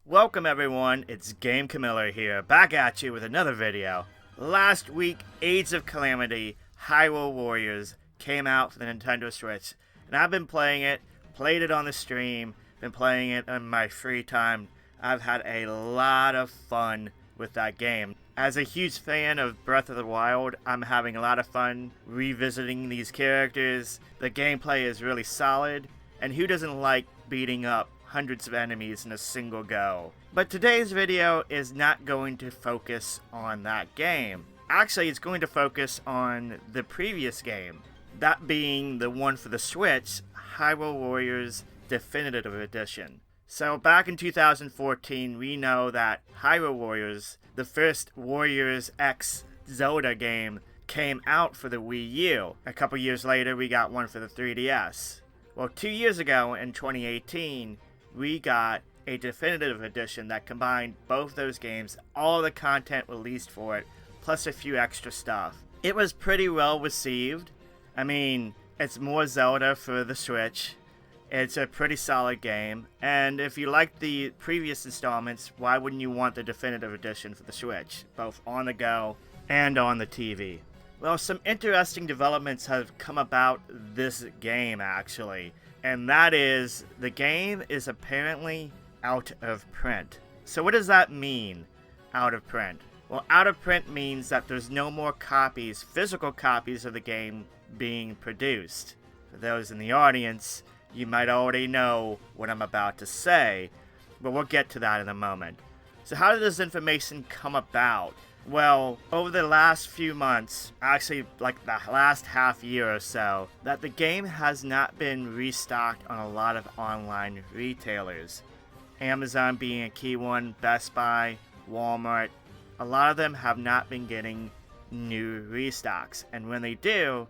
Welcome everyone, it's Game Camilla here, back at you with another video. Last week, Age of Calamity, Hyrule Warriors came out for the Nintendo Switch, and I've been playing it, played it on the stream, been playing it in my free time. I've had a lot of fun with that game. As a huge fan of Breath of the Wild, I'm having a lot of fun revisiting these characters. The gameplay is really solid, and who doesn't like beating up hundreds of enemies in a single go? But today's video is not going to focus on that game. Actually, it's going to focus on the previous game. That being the one for the Switch, Hyrule Warriors Definitive Edition. So back in 2014, we know that Hyrule Warriors, the first Warriors X Zelda game, came out for the Wii U. A couple years later, we got one for the 3DS. Well, 2 years ago in 2018, we got a definitive edition that combined both those games, all the content released for it, plus a few extra stuff. It was pretty well received. I mean, it's more Zelda for the Switch. It's a pretty solid game, and if you liked the previous installments, why wouldn't you want the definitive edition for the Switch, both on the go and on the TV? Well, some interesting developments have come about this game, actually. And that is, the game is apparently out of print. So what does that mean, out of print? Well, out of print means that there's no more copies, physical copies of the game being produced. For those in the audience, you might already know what I'm about to say, but we'll get to that in a moment. So how did this information come about? Well, over the last few months, actually like the last half year or so, that the game has not been restocked on a lot of online retailers. Amazon being a key one, Best Buy, Walmart, a lot of them have not been getting new restocks. And when they do,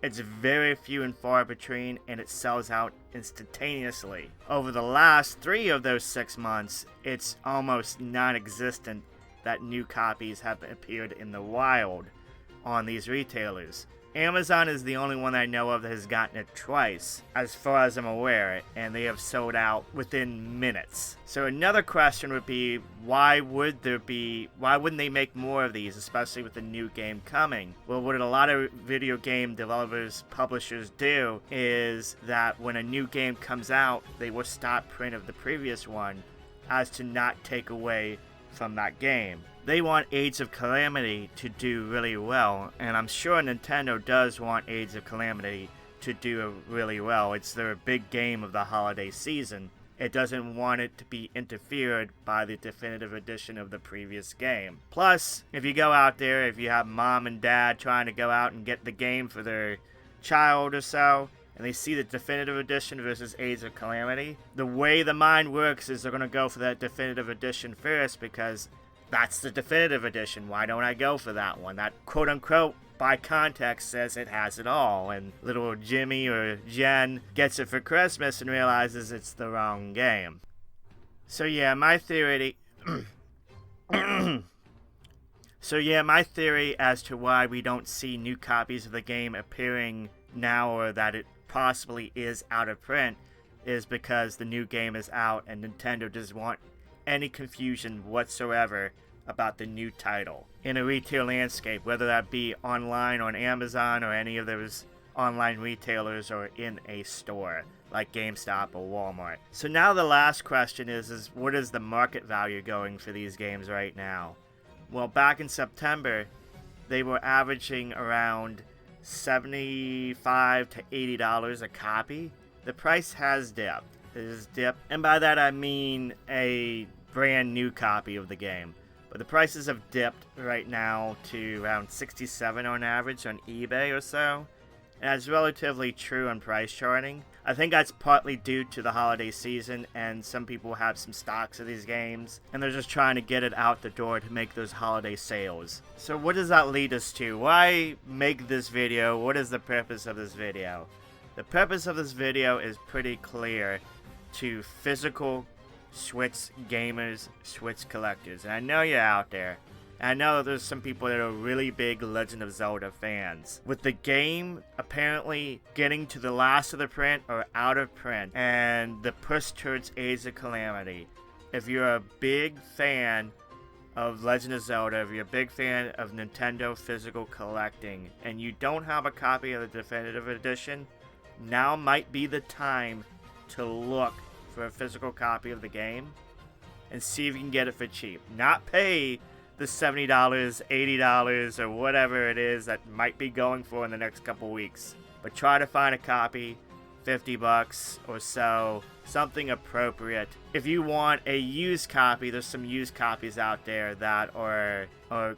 it's very few and far between, and it sells out instantaneously. Over the last 3 of those 6 months, it's almost non-existent that new copies have appeared in the wild on these retailers. Amazon is the only one I know of that has gotten it twice, as far as I'm aware, and they have sold out within minutes. So another question would be, why wouldn't they make more of these, especially with the new game coming? Well, what a lot of video game developers, publishers do is that when a new game comes out, they will stop print of the previous one as to not take away from that game. They want Age of Calamity to do really well, and I'm sure Nintendo does want Age of Calamity to do really well. It's their big game of the holiday season. It doesn't want it to be interfered by the definitive edition of the previous game. Plus, if you go out there, if you have mom and dad trying to go out and get the game for their child or so, and they see the definitive edition versus Age of Calamity, the way the mind works is they're going to go for that definitive edition first because that's the definitive edition. Why don't I go for that one? That quote-unquote, by context, says it has it all, and little Jimmy or Jen gets it for Christmas and realizes it's the wrong game. So yeah, my theory... my theory as to why we don't see new copies of the game appearing now, or that it possibly is out of print, is because the new game is out and Nintendo doesn't want any confusion whatsoever about the new title in a retail landscape, whether that be online on Amazon or any of those online retailers or in a store like GameStop or Walmart. So now the last question is what is the market value going for these games right now? Well, back in September, they were averaging around $75 to $80 a copy. The price has dipped. It has dipped, and by that I mean a brand new copy of the game. But the prices have dipped right now to around $67 on average on eBay or so. And that's relatively true on price charting. I think that's partly due to the holiday season, and some people have some stocks of these games, and they're just trying to get it out the door to make those holiday sales. So what does that lead us to? Why make this video? What is the purpose of this video? The purpose of this video is pretty clear to physical Switch gamers, Switch collectors. And I know you're out there. I know there's some people that are really big Legend of Zelda fans. With the game apparently getting to the last of the print or out of print, and the push towards Age of Calamity, if you're a big fan of Legend of Zelda, if you're a big fan of Nintendo physical collecting, and you don't have a copy of the Definitive Edition, now might be the time to look for a physical copy of the game and see if you can get it for cheap. Not pay the $70, $80, or whatever it is that might be going for in the next couple weeks. But try to find a copy, $50 or so, something appropriate. If you want a used copy, there's some used copies out there that are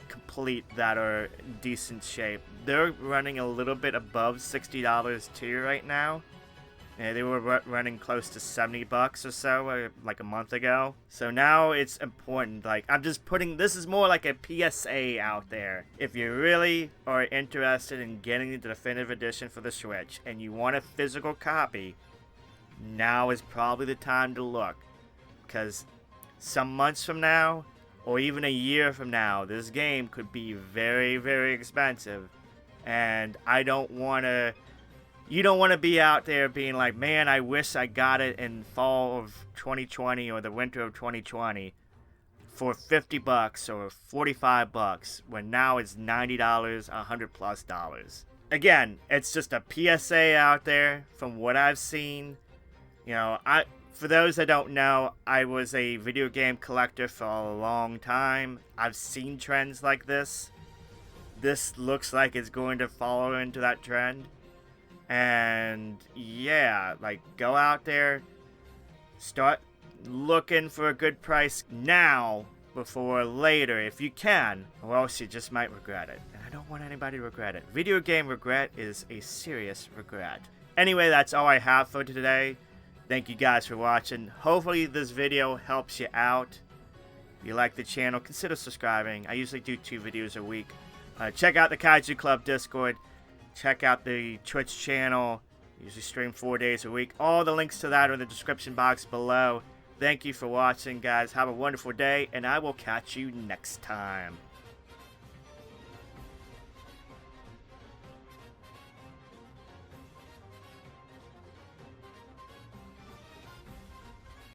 complete, that are in decent shape. They're running a little bit above $60 too right now. Yeah, they were running close to $70 or so, like a month ago. So now it's important. Like, I'm just putting, this is more like a PSA out there. If you really are interested in getting the Definitive Edition for the Switch and you want a physical copy, now is probably the time to look. Because some months from now, or even a year from now, this game could be very, very expensive. And I don't want to... You don't want to be out there being like, man, I wish I got it in fall of 2020 or the winter of 2020 for $50 or $45 when now it's $90, $100+. Again, it's just a PSA out there from what I've seen. You know, for those that don't know, I was a video game collector for a long time. I've seen trends like this. This looks like it's going to follow into that trend. And yeah, like, go out there, start looking for a good price now before later if you can, or else you just might regret it. And I don't want anybody to regret it. Video game regret is a serious regret. Anyway, that's all I have for today. Thank you guys for watching. Hopefully this video helps you out. If you like the channel, consider subscribing. I usually do 2 videos a week. Check out the Kaiju Club Discord. Check out the Twitch channel. I usually stream 4 days a week. All the links to that are in the description box below. Thank you for watching, guys. Have a wonderful day, and I will catch you next time.